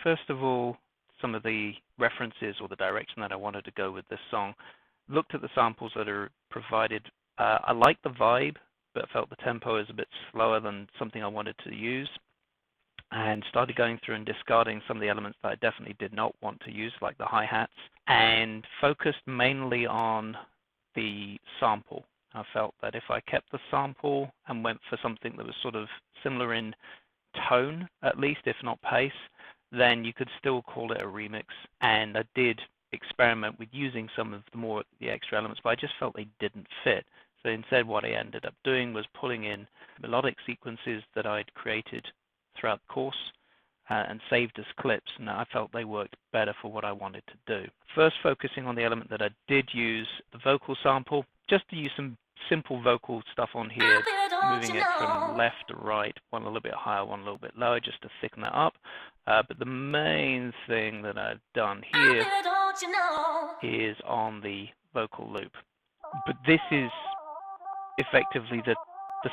First of all, some of the references or the direction that I wanted to go with this song. Looked at the samples that are provided. I like the vibe, but felt the tempo is a bit slower than something I wanted to use, and started going through and discarding some of the elements that I definitely did not want to use, like the hi-hats, and focused mainly on the sample. I felt that if I kept the sample and went for something that was sort of similar in tone, at least, if not pace, then you could still call it a remix. And I did experiment with using some of the extra elements, but I just felt they didn't fit. So instead, what I ended up doing was pulling in melodic sequences that I'd created throughout the course and saved as clips, and I felt they worked better for what I wanted to do. First, focusing on the element that I did use, the vocal sample, just to use some simple vocal stuff on here, moving it from left to right, one a little bit higher, one a little bit lower, just to thicken that up. But the main thing that I've done here is on the vocal loop. But this is effectively the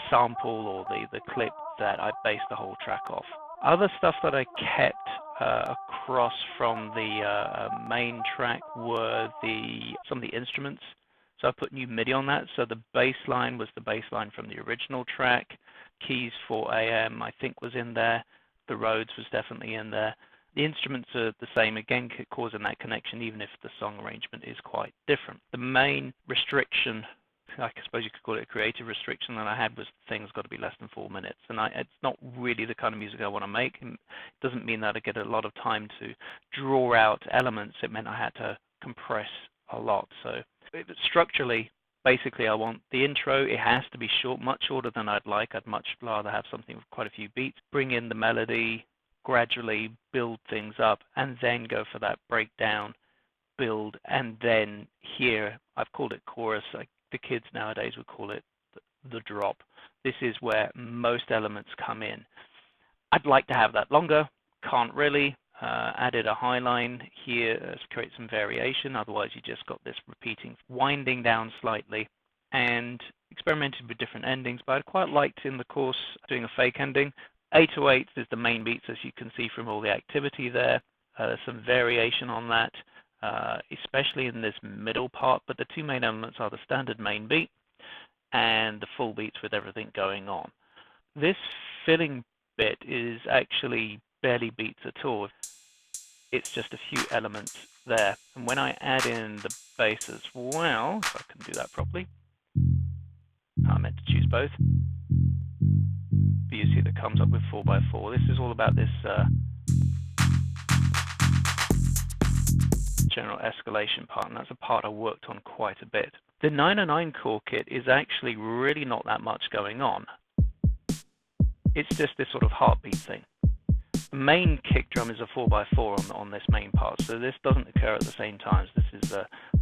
sample or the clip that I based the whole track off. Other stuff that I kept across from the main track were some of the instruments. So I put new MIDI on that. So the bass line was the bass line from the original track. Keys for AM, I think, was in there. The Rhodes was definitely in there. The instruments are the same, again, causing that connection, even if the song arrangement is quite different. The main restriction, I suppose you could call it a creative restriction, that I had was things got to be less than 4 minutes. And it's not really the kind of music I want to make. It doesn't mean that I get a lot of time to draw out elements. It meant I had to compress a lot. So structurally, basically, I want the intro. It has to be short, much shorter than I'd like. I'd much rather have something with quite a few beats. Bring in the melody, gradually build things up, and then go for that breakdown, build, and then here, I've called it chorus. The kids nowadays would call it the drop. This is where most elements come in. I'd like to have that longer, can't really. Added a high line here to create some variation, otherwise you just got this repeating, winding down slightly, and experimented with different endings, but I quite liked in the course doing a fake ending. 808 is the main beats, as you can see from all the activity there. There's some variation on that, especially in this middle part, but the two main elements are the standard main beat and the full beats with everything going on. This filling bit is actually barely beats at all. It's just a few elements there. And when I add in the bass as well, if I can do that properly, I meant to choose both. But you see that comes up with 4x4. This is all about this general escalation part, and that's a part I worked on quite a bit. The 909 core kit is actually really not that much going on. It's just this sort of heartbeat thing. The main kick drum is a 4x4 on this main part, so this doesn't occur at the same time. This is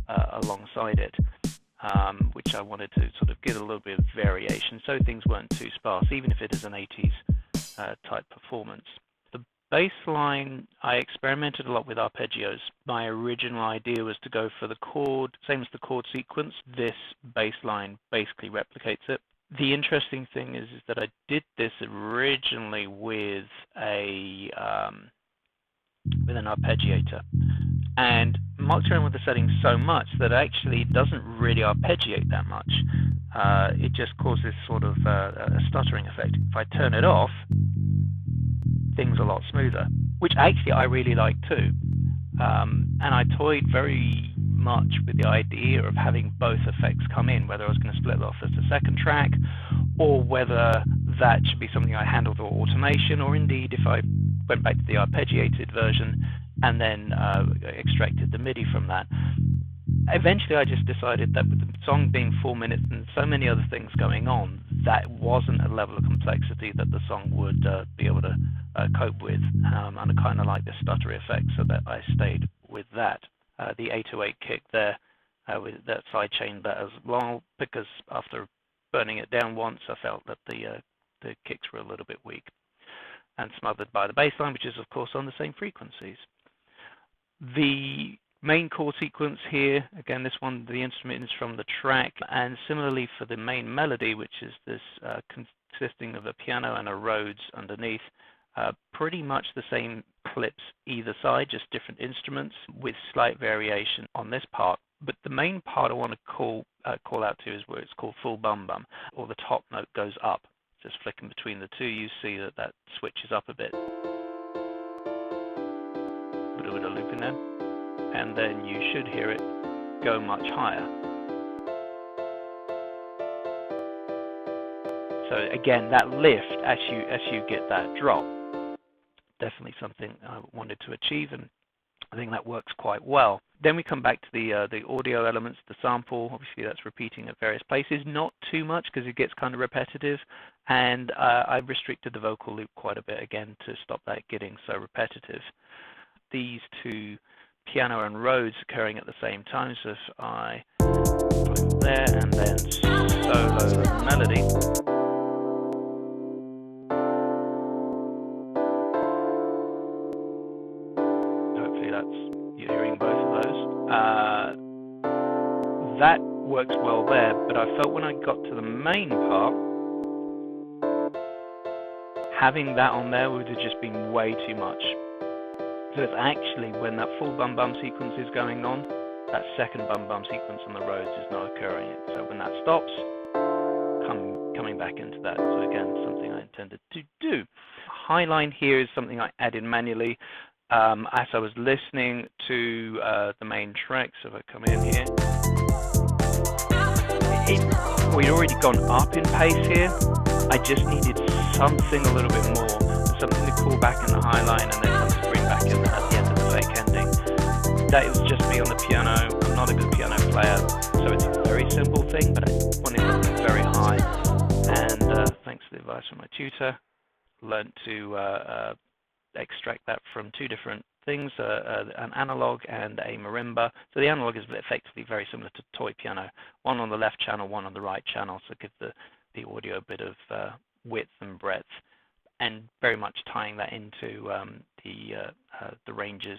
alongside it, which I wanted to sort of get a little bit of variation so things weren't too sparse, even if it is an 80s type performance. The bass line, I experimented a lot with arpeggios. My original idea was to go for the chord, same as the chord sequence. This bass line basically replicates it. The interesting thing is that I did this originally with an arpeggiator, and mucked around with the settings so much that actually it doesn't really arpeggiate that much. It just causes sort of a stuttering effect. If I turn it off, things are a lot smoother, which actually I really like too. And I toyed very much with the idea of having both effects come in, whether I was going to split it off as a second track, or whether that should be something I handled with automation, or indeed if I went back to the arpeggiated version and then extracted the MIDI from that. Eventually I just decided that with the song being 4 minutes and so many other things going on, that wasn't a level of complexity that the song would be able to cope with, and I kind of like the stuttery effect, so that I stayed with that. The 808 kick there, with that sidechain that as well, because after burning it down once, I felt that the kicks were a little bit weak, and smothered by the bass line, which is of course on the same frequencies. The main chord sequence here, again this one, the instrument is from the track, and similarly for the main melody, which is this consisting of a piano and a Rhodes underneath, pretty much the same clips either side, just different instruments with slight variation on this part. But the main part I want to call out to is where it's called full bum bum, or the top note goes up. Just flicking between the two, you see that switches up a bit. Put a bit of loop in there, and then you should hear it go much higher. So again, that lift as you get that drop, definitely something I wanted to achieve, and I think that works quite well. Then we come back to the audio elements, the sample. Obviously, that's repeating at various places, not too much because it gets kind of repetitive. And I've restricted the vocal loop quite a bit again to stop that getting so repetitive. These two, piano and Rhodes, occurring at the same time. So if I put there and then solo the melody. You're hearing both of those. That works well there, but I felt when I got to the main part, having that on there would have just been way too much. So it's actually when that full bum bum sequence is going on, that second bum bum sequence on the Rhodes is not occurring. So when that stops, coming back into that. So again, something I intended to do. Highline here is something I added manually. As I was listening to the main track, so if I come in here, we'd already gone up in pace here. I just needed something a little bit more, something to call back in the high line and then something to bring back in at the end of the fake ending. That was just me on the piano. I'm not a good piano player, so it's a very simple thing, but I wanted something very high. And thanks to the advice from my tutor, learned to extract that from two different things, an analog and a marimba. So the analog is effectively very similar to toy piano, one on the left channel, one on the right channel, so give the audio a bit of width and breadth, and very much tying that into the ranges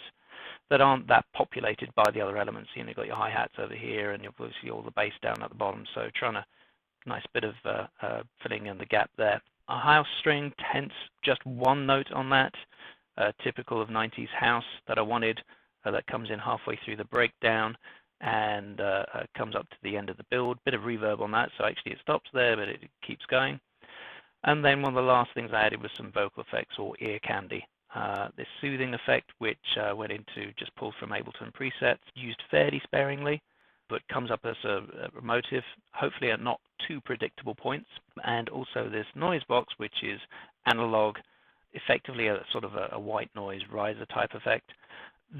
that aren't that populated by the other elements. You know, you've got your hi-hats over here, and you've obviously all the bass down at the bottom, so trying to nice bit of filling in the gap there. A house string, tense, just one note on that, typical of 90s house that I wanted, that comes in halfway through the breakdown and comes up to the end of the build. Bit of reverb on that, so actually it stops there, but it keeps going. And then one of the last things I added was some vocal effects or ear candy. This soothing effect, which went into just pulled from Ableton presets, used fairly sparingly, but comes up as a motive, hopefully at not too predictable points. And also this noise box, which is analog, effectively a sort of a white noise riser type effect.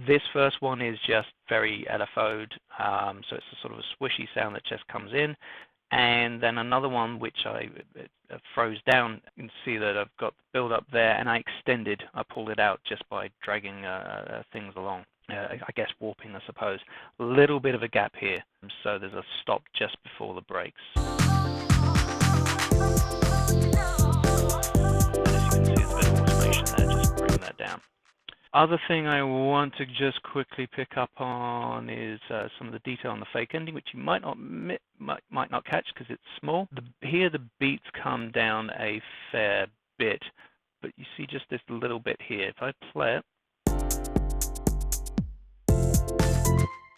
This first one is just very LFO'd, so it's a sort of a swishy sound that just comes in. And then another one which I froze down. You can see that I've got the build up there, and I pulled it out just by dragging things along. I guess warping, I suppose. A little bit of a gap here, so there's a stop just before the breaks. That down. Other thing I want to just quickly pick up on is some of the detail on the fake ending, which you might not catch because it's small. Here the beats come down a fair bit, but you see just this little bit here. If I play it,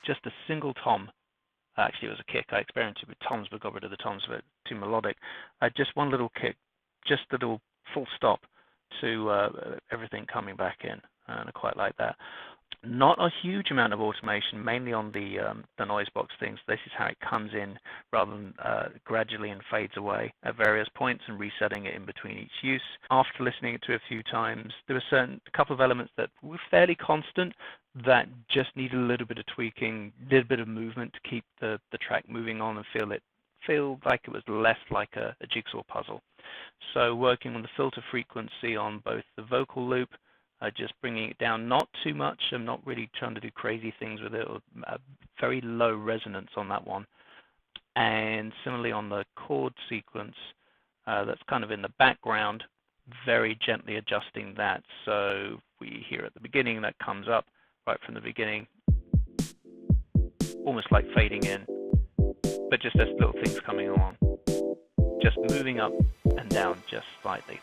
just a single tom. Actually, it was a kick. I experimented with toms, but got rid of the toms, but too melodic. Just one little kick, just a little full stop to everything coming back in, and I quite like that. Not a huge amount of automation, mainly on the noise box things. This is how it comes in rather than gradually and fades away at various points and resetting it in between each use. After listening to it a few times, there were a couple of elements that were fairly constant that just needed a little bit of tweaking, a little bit of movement to keep the track moving on and feel like it was less like a jigsaw puzzle. So working on the filter frequency on both the vocal loop, just bringing it down not too much. I'm not really trying to do crazy things with it, or very low resonance on that one. And similarly on the chord sequence, that's kind of in the background, very gently adjusting that. So we hear at the beginning, that comes up right from the beginning, almost like fading in, but just as little things coming along, just moving up and down just slightly.